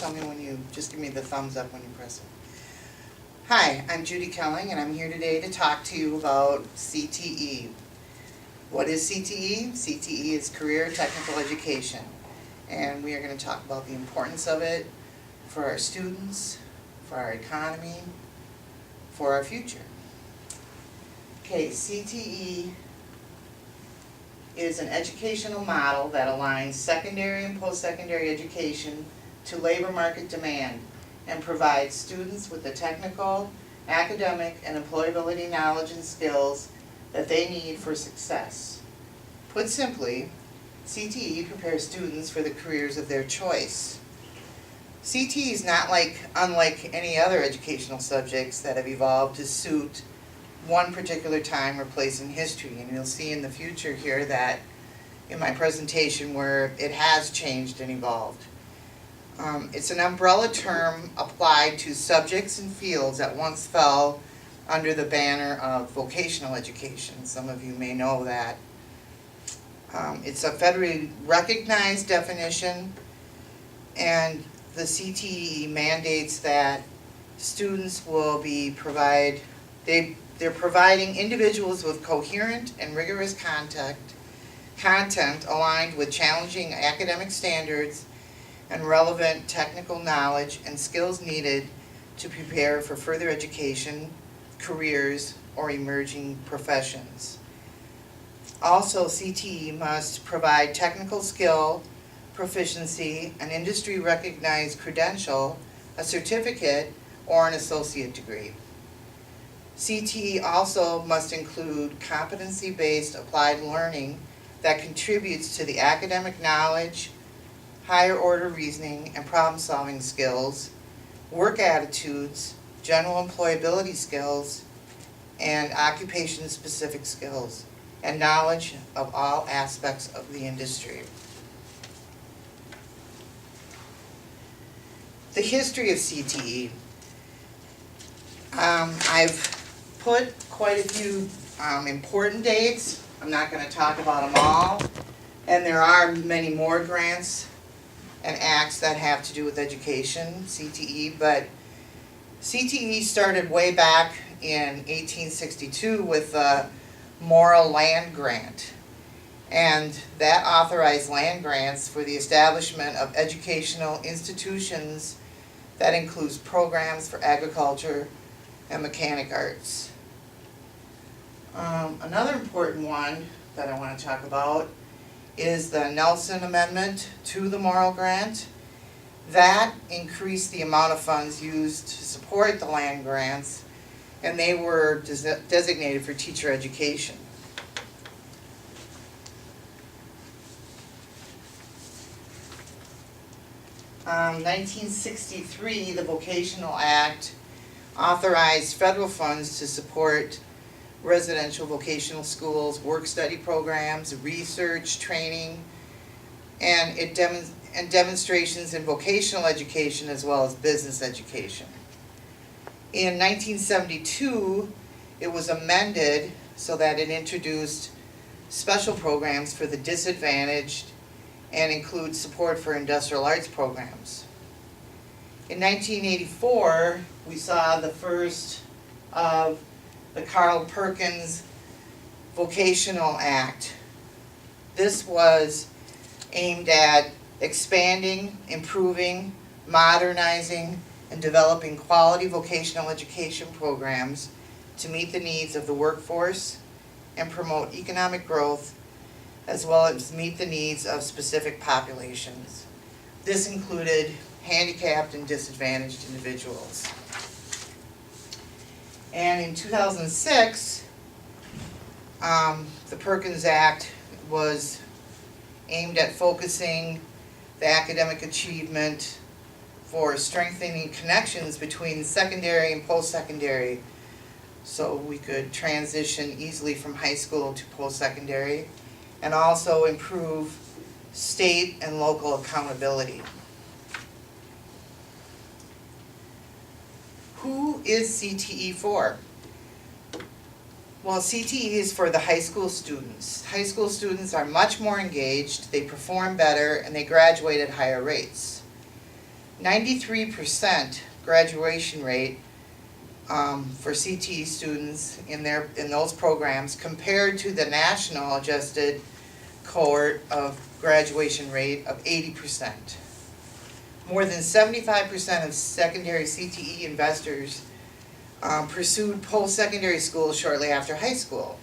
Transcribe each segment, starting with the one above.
tell me when you, just give me the thumbs up when you press it. Hi, I'm Judy Kelling, and I'm here today to talk to you about CTE. What is CTE? CTE is Career Technical Education, and we are going to talk about the importance of it for our students, for our economy, for our future. Okay, CTE is an educational model that aligns secondary and post-secondary education to labor market demand and provides students with the technical, academic, and employability knowledge and skills that they need for success. Put simply, CTE prepares students for the careers of their choice. CTE is not unlike any other educational subjects that have evolved to suit one particular time or place in history, and you'll see in the future here that in my presentation where it has changed and evolved. It's an umbrella term applied to subjects and fields that once fell under the banner of vocational education. Some of you may know that. It's a federally recognized definition, and the CTE mandates that students will be they're providing individuals with coherent and rigorous content aligned with challenging academic standards and relevant technical knowledge and skills needed to prepare for further education, careers, or emerging professions. Also, CTE must provide technical skill, proficiency, an industry-recognized credential, a certificate, or an associate degree. CTE also must include competency-based applied learning that contributes to the academic knowledge, higher order reasoning and problem-solving skills, work attitudes, general employability skills, and occupation-specific skills, and knowledge of all aspects of the industry. The history of CTE. I've put quite a few important dates. I'm not going to talk about them all, and there are many more grants and acts that have to do with education, CTE, but CTE started way back in 1862 with the Morrill Land Grant, and that authorized land grants for the establishment of educational institutions that includes programs for agriculture and mechanic arts. Another important one that I want to talk about is the Nelson Amendment to the Morrill Grant. That increased the amount of funds used to support the land grants, and they were designated for teacher education. In 1963, the Vocational Act authorized federal funds to support residential vocational schools, work-study programs, research, training, and demonstrations in vocational education as well as business education. In 1972, it was amended so that it introduced special programs for the disadvantaged and includes support for industrial arts programs. In 1984, we saw the first of the Carl Perkins Vocational Act. This was aimed at expanding, improving, modernizing, and developing quality vocational education programs to meet the needs of the workforce and promote economic growth, as well as meet the needs of specific populations. This included handicapped and disadvantaged individuals. And in 2006, the Perkins Act was aimed at focusing the academic achievement for strengthening connections between secondary and post-secondary, so we could transition easily from high school to post-secondary, and also improve state and local accountability. Who is CTE for? Well, CTE is for the high school students. High school students are much more engaged, they perform better, and they graduate at higher rates. 93% graduation rate for CTE students in those programs compared to the national adjusted cohort of graduation rate of 80%. More than 75% of secondary CTE investors pursued post-secondary school shortly after high school.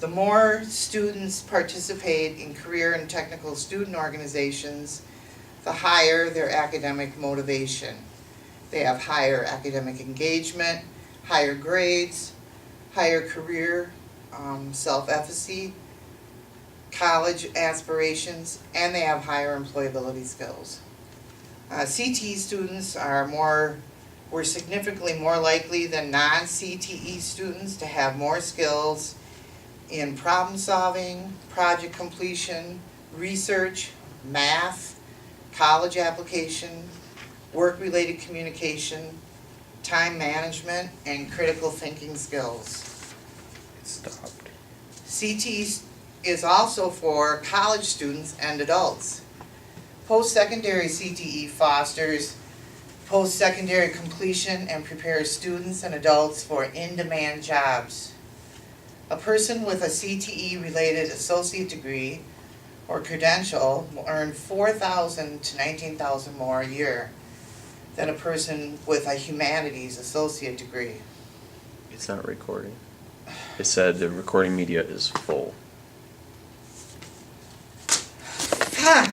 The more students participate in career and technical student organizations, the higher their academic motivation. They have higher academic engagement, higher grades, higher career self-efficacy, college aspirations, and they have higher employability skills. CTE students were significantly more likely than non-CTE students to have more skills in problem solving, project completion, research, math, college application, work-related communication, time management, and critical thinking skills. Stopped. CTE is also for college students and adults. Post-secondary CTE fosters post-secondary completion and prepares students and adults for in-demand jobs. A person with a CTE-related associate degree or credential will earn $4,000 to $19,000 more a year than a person with a humanities associate degree. It's not recording. It said the recording media is full.